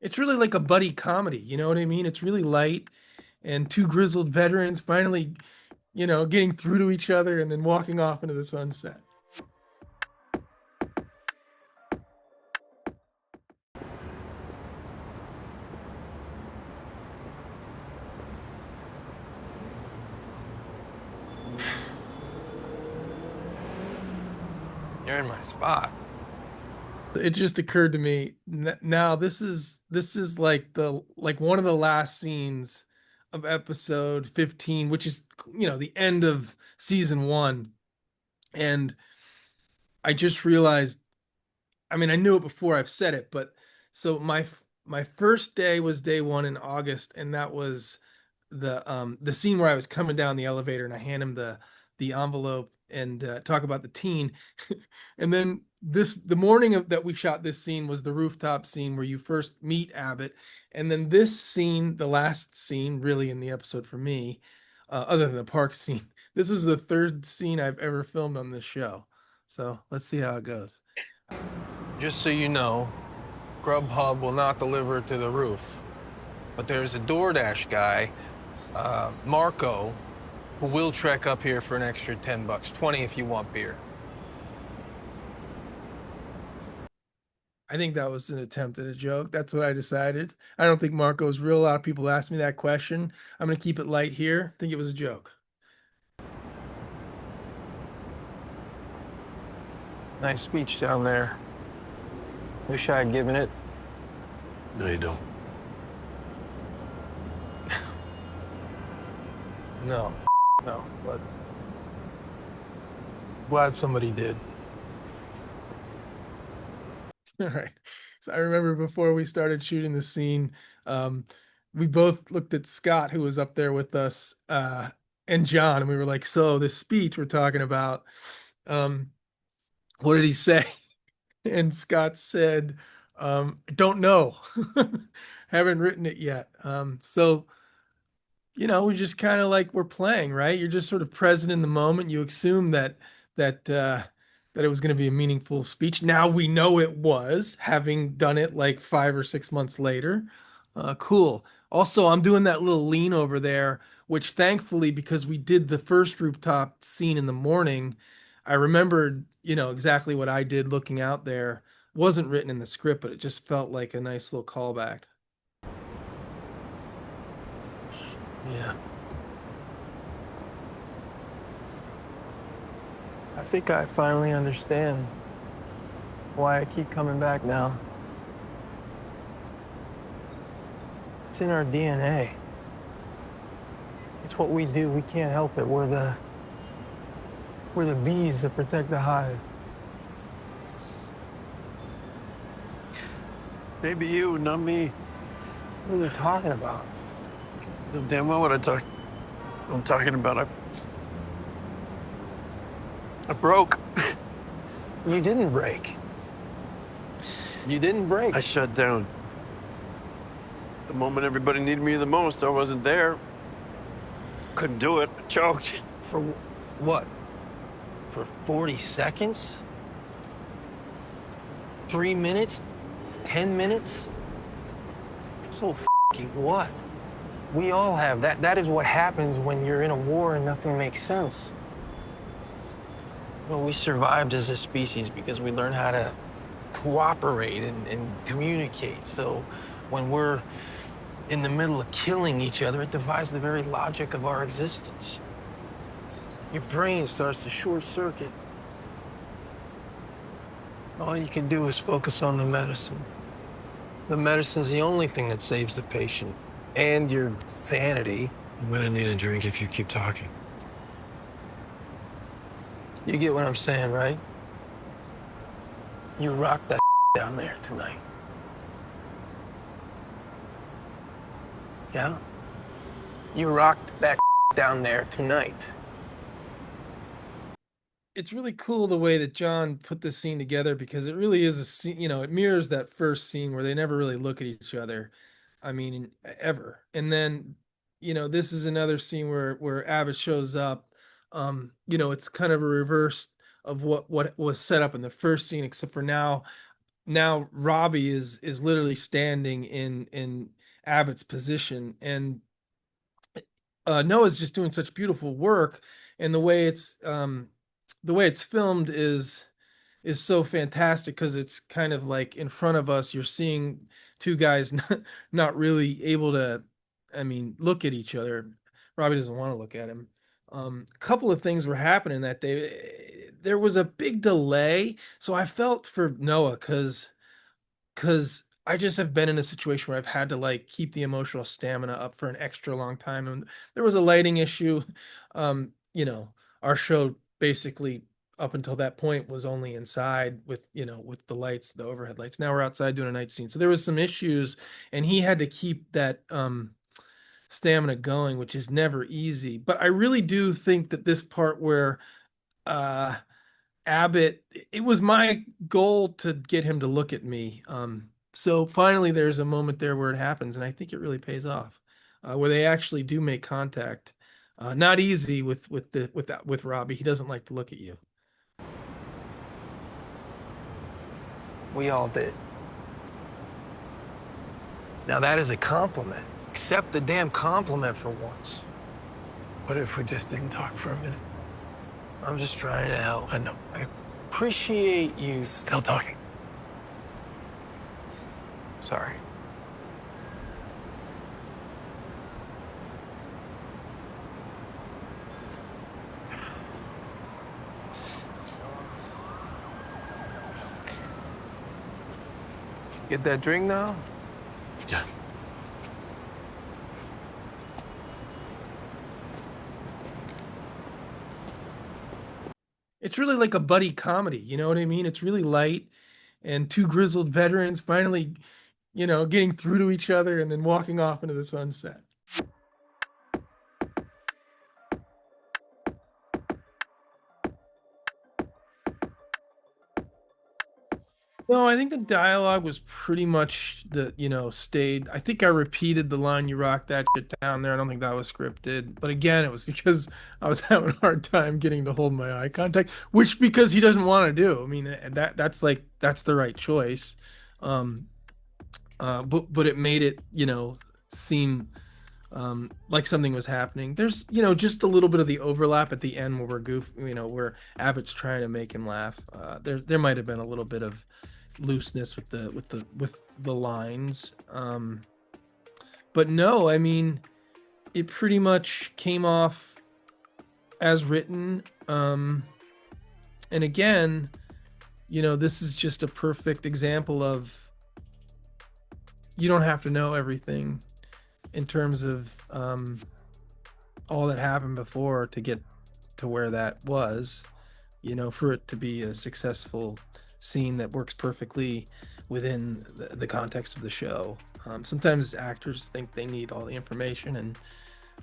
It's really like a buddy comedy, you know what I mean? It's really light, and two grizzled veterans finally, getting through to each other and then walking off into the sunset. You're in my spot. It just occurred to me now this is like one of the last scenes of episode 15, which is the end of season 1. And I just realized, I mean, I knew it before, I've said it, but so my first day was day 1 in August, and that was the scene where I was coming down the elevator and I hand him the envelope and talk about the teen. And then the morning of that we shot this scene was the rooftop scene where you first meet Abbott. And then this scene, the last scene really in the episode for me, other than the park scene, this was the third scene I've ever filmed on this show. So let's see how it goes. Just so you know, Grubhub will not deliver to the roof. But there's a DoorDash guy, Marco, who will trek up here for an extra 10 bucks, 20 if you want beer. I think that was an attempt at a joke. That's what I decided. I don't think Marco's real. A lot of people ask me that question. I'm going to keep it light here. I think it was a joke. Nice speech down there. Wish I had given it. No, you don't. No, no, but glad somebody did. All right. So I remember before we started shooting the scene, we both looked at Scott, who was up there with us, and John, and we were like, so this speech we're talking about, what did he say? And Scott said, don't know. Haven't written it yet. So we just kind of like we're playing, right? You're just sort of present in the moment. You assume that it was going to be a meaningful speech. Now we know it was, having done it like 5 or 6 months later. Cool. Also, I'm doing that little lean over there, which thankfully, because we did the first rooftop scene in the morning, I remembered, exactly what I did looking out there. Wasn't written in the script, but it just felt like a nice little callback. Yeah. I think I finally understand why I keep coming back now. It's in our DNA. It's what we do. We can't help it. We're the bees that protect the hive. Maybe you, not me. What are you talking about? You know damn well what I'm talking about. I broke. You didn't break. You didn't break. I shut down. The moment everybody needed me the most, I wasn't there. Couldn't do it. I choked. For what? For 40 seconds? 3 minutes? 10 minutes? So f***ing what? We all have that. That is what happens when you're in a war and nothing makes sense. Well, we survived as a species because we learned how to cooperate and communicate. So when we're in the middle of killing each other, it defies the very logic of our existence. Your brain starts to short circuit. All you can do is focus on the medicine. The medicine's the only thing that saves the patient and your sanity. I'm gonna need a drink if you keep talking. You get what I'm saying, right? You rock that down there tonight. Yeah? You rocked that down there tonight. It's really cool the way that John put this scene together, because it really is a scene, it mirrors that first scene where they never really look at each other. I mean, ever. And then, this is another scene where Abbott shows up. It's kind of a reverse of what was set up in the first scene, except for now now Robbie is literally standing in Abbott's position, and Noah's just doing such beautiful work, and the way it's filmed is so fantastic because it's kind of like in front of us. You're seeing two guys not really able to, I mean, look at each other. Robbie doesn't want to look at him. A couple of things were happening that day. There was a big delay, so I felt for Noah because I just have been in a situation where I've had to like keep the emotional stamina up for an extra long time. And there was a lighting issue. You know, our show basically up until that point was only inside with, with the lights, the overhead lights. Now we're outside doing a night scene. So there was some issues, and he had to keep that stamina going, which is never easy. But I really do think that this part where uh Abbott, it was my goal to get him to look at me. So finally, there's a moment there where it happens, and I think it really pays off, where they actually do make contact. Not easy with Robbie. He doesn't like to look at you. We all did. Now that is a compliment. Accept the damn compliment for once. What if we just didn't talk for a minute? I'm just trying to help. I know. I appreciate you. Still talking. Sorry. Get that drink now? Yeah. It's really like a buddy comedy. You know what I mean? It's really light, and two grizzled veterans finally, getting through to each other and then walking off into the sunset. No, I think the dialogue was pretty much stayed. I think I repeated the line, "You rock that shit down" there. I don't think that was scripted. But again, it was because I was having a hard time getting to hold my eye contact, which because he doesn't want to do. I mean, that's the right choice. Um, but it made it, seem like something was happening. There's, just a little bit of the overlap at the end where where Abbott's trying to make him laugh. There might have been a little bit of looseness with the lines. But no, I mean, it pretty much came off as written. And again, this is just a perfect example of you don't have to know everything in terms of all that happened before to get to where that was, for it to be a successful scene that works perfectly within the context of the show. Sometimes actors think they need all the information, and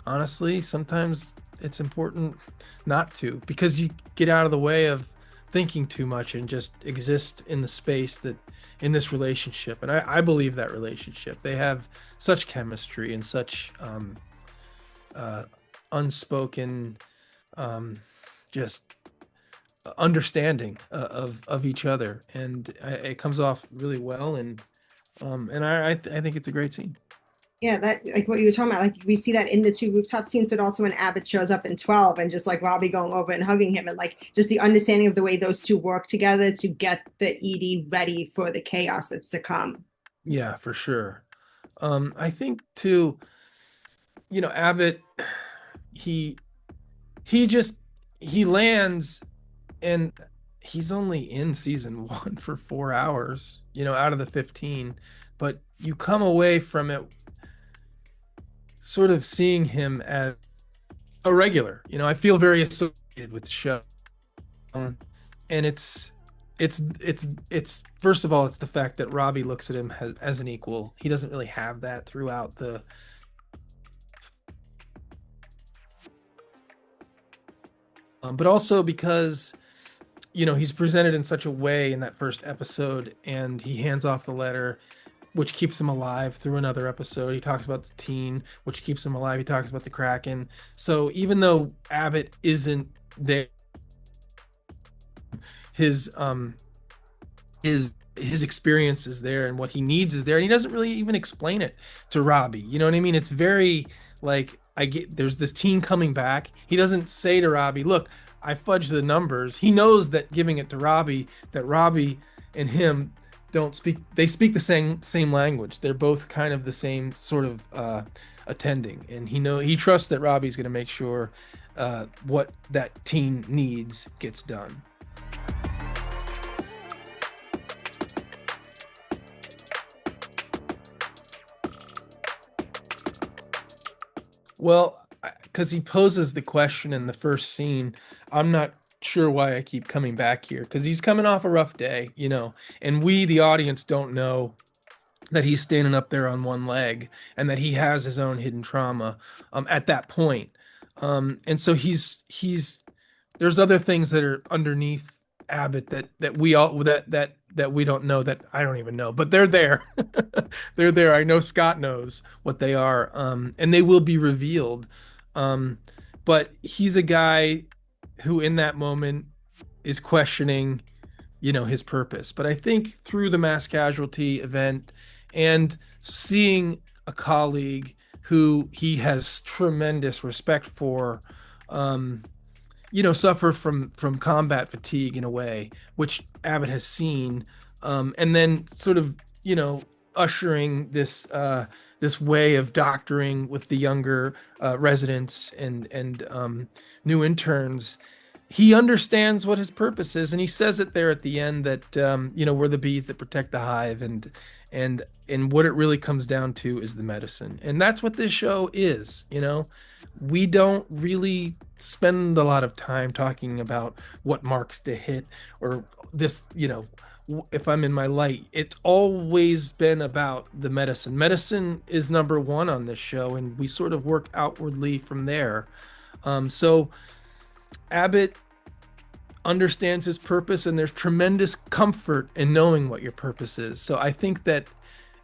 honestly, sometimes it's important not to, because you get out of the way of thinking too much and just exist in the space that in this relationship. And I believe that relationship, they have such chemistry and such unspoken just understanding of each other, and it comes off really well. And I think it's a great scene. Yeah, that like what you were talking about, like we see that in the two rooftop scenes, but also when Abbott shows up in 12 and just like Robbie going over and hugging him, and like just the understanding of the way those two work together to get the Edie ready for the chaos that's to come. Yeah, for sure. I think too, Abbott, he he lands, and he's only in season 1 for 4 hours, out of the 15, but you come away from it sort of seeing him as a regular. I feel very associated with the show. And it's first of all, it's the fact that Robbie looks at him as an equal. He doesn't really have that throughout the but also because he's presented in such a way in that first episode, and he hands off the letter, which keeps him alive through another episode. He talks about the teen, which keeps him alive. He talks about the Kraken. So even though Abbott isn't there, his his experience is there and what he needs is there, and he doesn't really even explain it to Robbie. You know what I mean? It's very like, I get there's this teen coming back. He doesn't say to Robbie, "Look, I fudged the numbers." He knows that giving it to Robbie, that Robbie and him don't speak. They speak the same language. They're both kind of the same sort of attending, and he trusts that Robbie's going to make sure what that teen needs gets done. Well, because he poses the question in the first scene, I'm not sure why I keep coming back here, because he's coming off a rough day, and we, the audience, don't know that he's standing up there on one leg and that he has his own hidden trauma at that point. And so there's other things that are underneath Abbott that we all that we don't know, that I don't even know, but they're there. They're there. I know Scott knows what they are, and they will be revealed. But he's a guy who, in that moment, is questioning, his purpose. But I think through the mass casualty event and seeing a colleague who he has tremendous respect for, suffer from combat fatigue in a way, which Abbott has seen, and then sort of, ushering this way of doctoring with the younger residents and new interns. He understands what his purpose is, and he says it there at the end that we're the bees that protect the hive, and what it really comes down to is the medicine. And that's what this show is. We don't really spend a lot of time talking about what marks to hit or this, if I'm in my light. It's always been about the medicine. Medicine is number one on this show, and we sort of work outwardly from there. So Abbott understands his purpose, and there's tremendous comfort in knowing what your purpose is. So I think that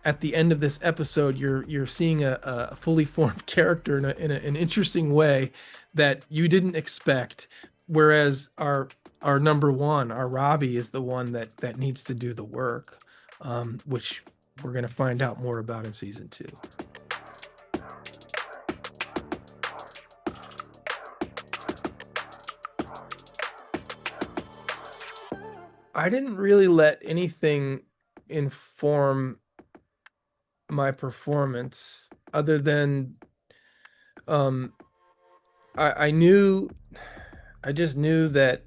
at the end of this episode, you're seeing a fully formed character in an interesting way that you didn't expect. Whereas our number one, our Robbie, is the one that needs to do the work, which we're going to find out more about in season 2. I didn't really let anything inform my performance other than I just knew that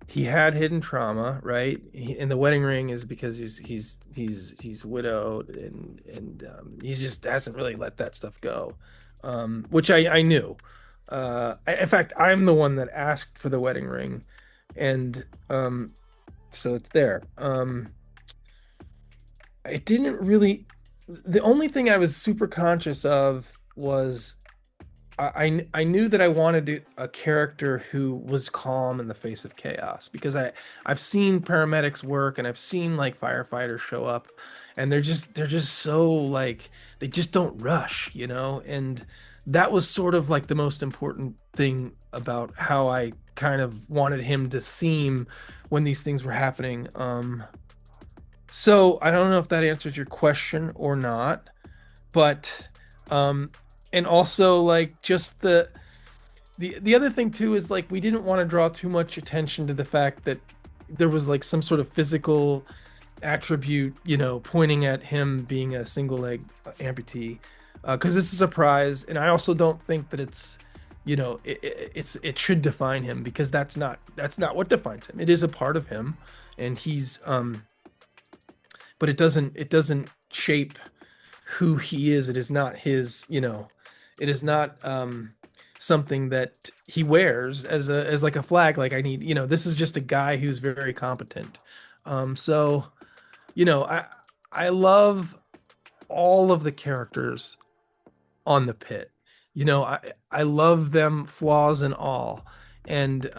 he had hidden trauma, right? And the wedding ring is because he's widowed, and he just hasn't really let that stuff go, which I knew. In fact, I'm the one that asked for the wedding ring, and so it's there. It didn't really. The only thing I was super conscious of was I knew that I wanted a character who was calm in the face of chaos, because I've seen paramedics work, and I've seen like firefighters show up, and they're just so like, they just don't rush, and that was sort of like the most important thing about how I kind of wanted him to seem when these things were happening. So I don't know if that answers your question or not, but and also like just the other thing too is like, we didn't want to draw too much attention to the fact that there was like some sort of physical attribute, pointing at him being a single leg amputee, because this is a surprise, and I also don't think that it's it should define him, because that's not what defines him. It is a part of him, and he's but it doesn't shape who he is. It is not his, it is not something that he wears as like a flag. Like, I need, this is just a guy who's very competent. So, I love all of the characters on the PITT. I love them, flaws and all. And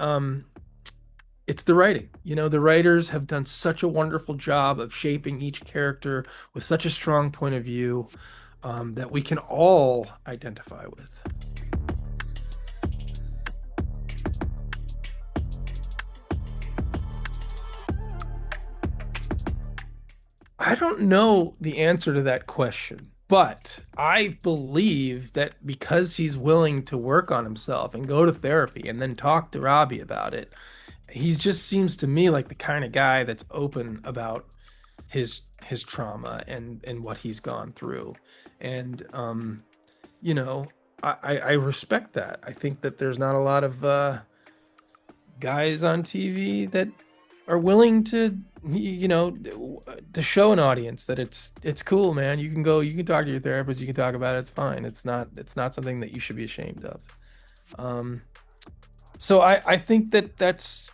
it's the writing. The writers have done such a wonderful job of shaping each character with such a strong point of view that we can all identify with. I don't know the answer to that question, but I believe that because he's willing to work on himself and go to therapy and then talk to Robbie about it, he just seems to me like the kind of guy that's open about his trauma and what he's gone through. And you know, I respect that. I think that there's not a lot of guys on TV that are willing to, to show an audience that it's cool, man. You can go, you can talk to your therapist, you can talk about it. It's fine. It's not something that you should be ashamed of. Um, so I think that that's,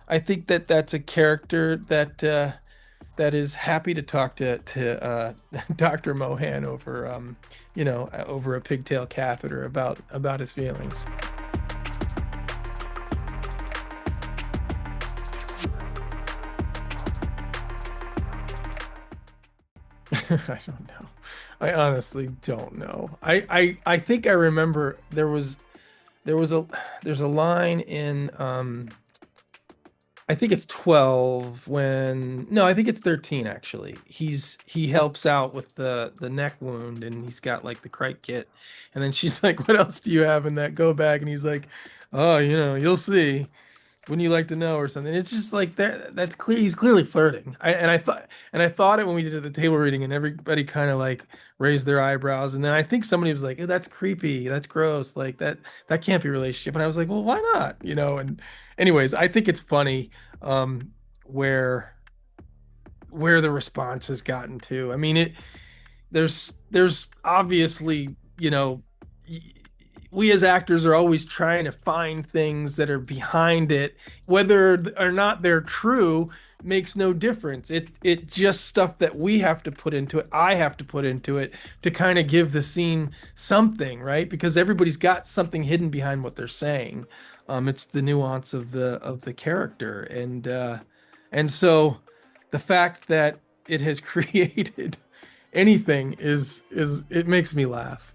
I think that that's a character that is happy to talk to Dr. Mohan over over a pigtail catheter about his feelings. I don't know. I honestly don't know. I think I remember there was there's a line in I think it's 12 when no, I think it's 13 actually. He helps out with the neck wound and he's got like the crite kit. And then she's like, "What else do you have in that go bag?" And he's like, "Oh, you'll see. Wouldn't you like to know?" or something. It's just like that's clear. He's clearly flirting. I thought it when we did the table reading and everybody kind of like raised their eyebrows. And then I think somebody was like, "Oh, that's creepy. That's gross. Like that can't be a relationship." And I was like, "Well, why not?" And anyways, I think it's funny where the response has gotten to. I mean, there's obviously, we as actors are always trying to find things that are behind it, whether or not they're true makes no difference. It just stuff that we have to put into it. I have to put into it to kind of give the scene something, right? Because everybody's got something hidden behind what they're saying. It's the nuance of the character, and so the fact that it has created anything is it makes me laugh.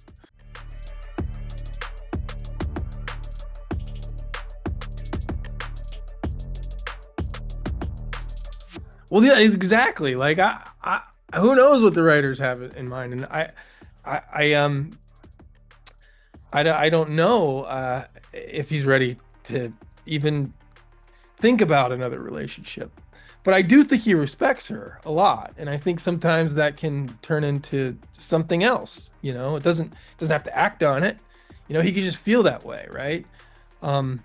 Well, yeah, exactly. Like who knows what the writers have in mind, and I, I um, I don't know if he's ready to even think about another relationship. But I do think he respects her a lot, and I think sometimes that can turn into something else. It doesn't have to act on it. He could just feel that way, right? Um,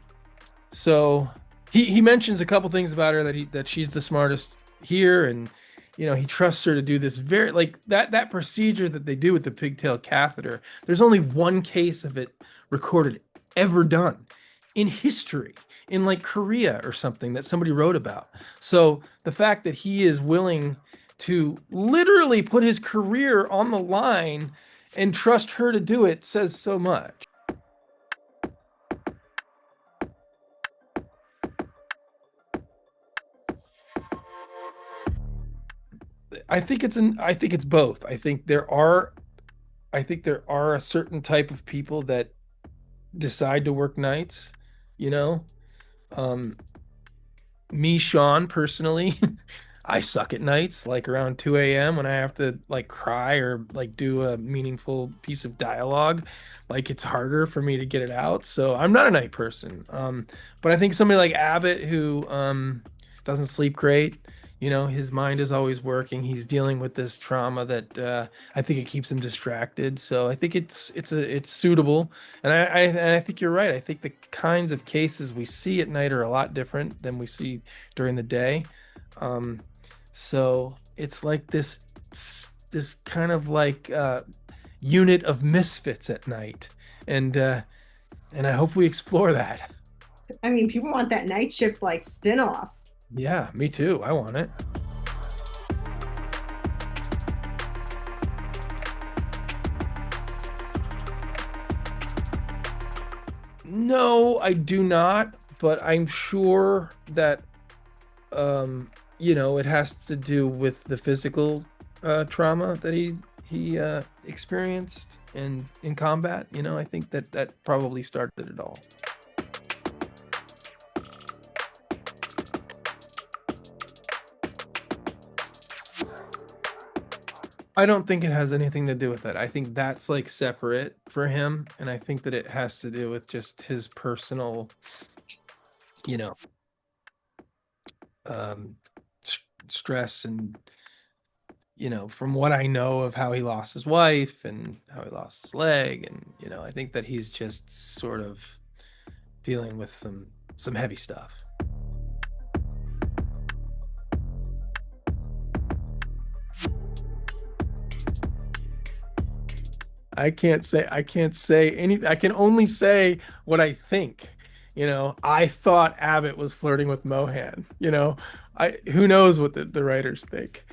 so he mentions a couple things about her that she's the smartest here, and he trusts her to do this very like that procedure that they do with the pigtail catheter. There's only one case of it recorded ever done in history, in like Korea or something that somebody wrote about. So the fact that he is willing to literally put his career on the line and trust her to do it says so much. I think it's both. I think there are a certain type of people that decide to work nights, you know. Um Me, Sean, personally, I suck at nights, like around 2 a.m. when I have to like cry or like do a meaningful piece of dialogue. Like it's harder for me to get it out. So I'm not a night person. But I think somebody like Abbott who doesn't sleep great, his mind is always working. He's dealing with this trauma that I think it keeps him distracted. So I think it's suitable. And I think you're right. I think the kinds of cases we see at night are a lot different than we see during the day. Um, so it's like this kind of like unit of misfits at night, and and I hope we explore that. I mean, people want that night shift like spin-off. Yeah, me too. I want it. No, I do not, but I'm sure that it has to do with the physical trauma that he experienced in combat. I think that probably started it all. I don't think it has anything to do with it. I think that's like separate for him, and I think that it has to do with just his personal, you know, um, stress and, from what I know of how he lost his wife and how he lost his leg, and I think that he's just sort of dealing with some heavy stuff. I can't say anything. I can only say what I think. I thought Abbott was flirting with Mohan. I who knows what the writers think.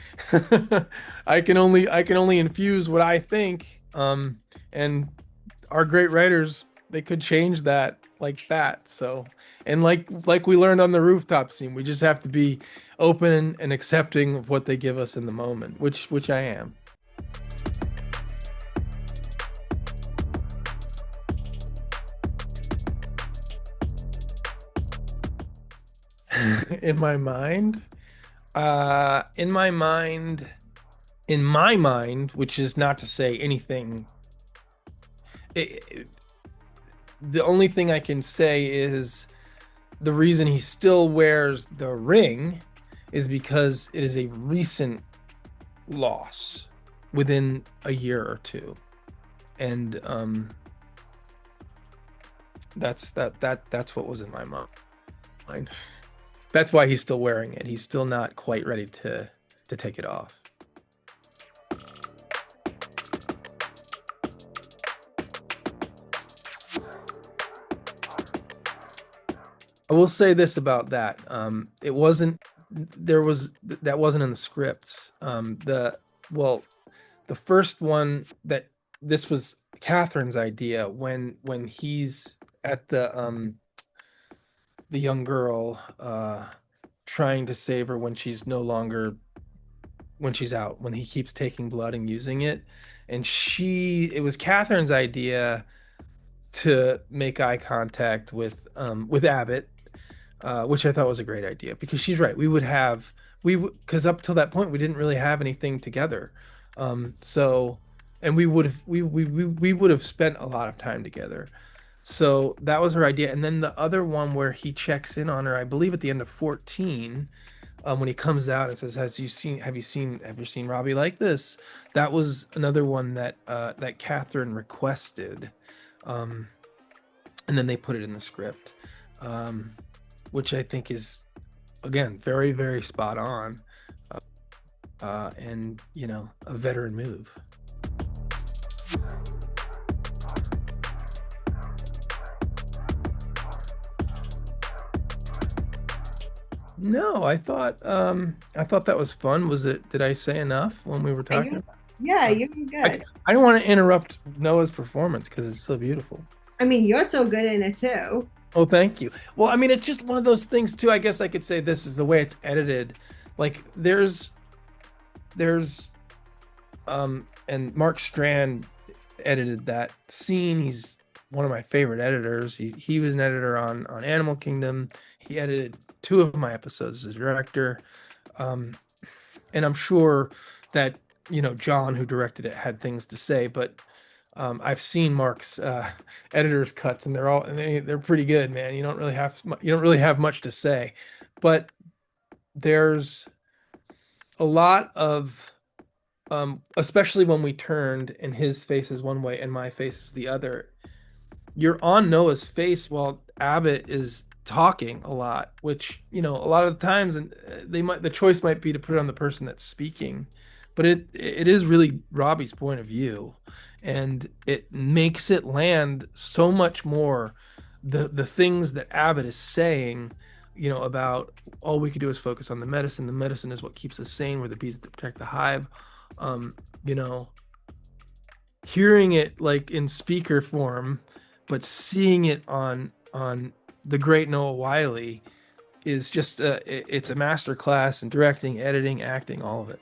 I can only infuse what I think. And our great writers, they could change that like that. So, and like we learned on the rooftop scene, we just have to be open and accepting of what they give us in the moment, which I am. In my mind, in my mind, which is not to say anything. The only thing I can say is the reason he still wears the ring is because it is a recent loss within a year or two, and that's what was in my mind. That's why he's still wearing it. He's still not quite ready to take it off. I will say this about that. It wasn't that wasn't in the scripts. The first one, that this was Catherine's idea when he's at the young girl, trying to save her when she's no longer when she's out, when he keeps taking blood and using it. And it was Catherine's idea to make eye contact with Abbott, which I thought was a great idea, because she's right. Because up till that point we didn't really have anything together. So, and we would have spent a lot of time together. So that was her idea. And then the other one where he checks in on her, I believe at the end of 14, when he comes out and says, have you seen Robbie like this? That was another one that Catherine requested. And then they put it in the script, which I think is, again, very, very spot on, and a veteran move. No, I thought that was fun. Did I say enough when we were talking? Yeah, you were good. I don't want to interrupt Noah's performance because it's so beautiful. I mean, you're so good in it too. Oh, thank you. Well, I mean, it's just one of those things too. I guess I could say this is the way it's edited. Like there's and Mark Strand edited that scene. He's one of my favorite editors. He was an editor on Animal Kingdom. He edited 2 of my episodes as a director. And I'm sure that, John, who directed it, had things to say, but I've seen Mark's editor's cuts, and they're pretty good, man. You don't really have much to say, but there's a lot of, especially when we turned and his face is one way and my face is the other. You're on Noah's face while Abbott is talking a lot, which a lot of the times, and the choice might be to put it on the person that's speaking, but it is really Robbie's point of view, and it makes it land so much more. The things that Abbott is saying, about all we could do is focus on the medicine. The medicine is what keeps us sane. We're the bees that protect the hive. Hearing it like in speaker form, but seeing it on the great Noah Wyle is just it's a master class in directing, editing, acting, all of it.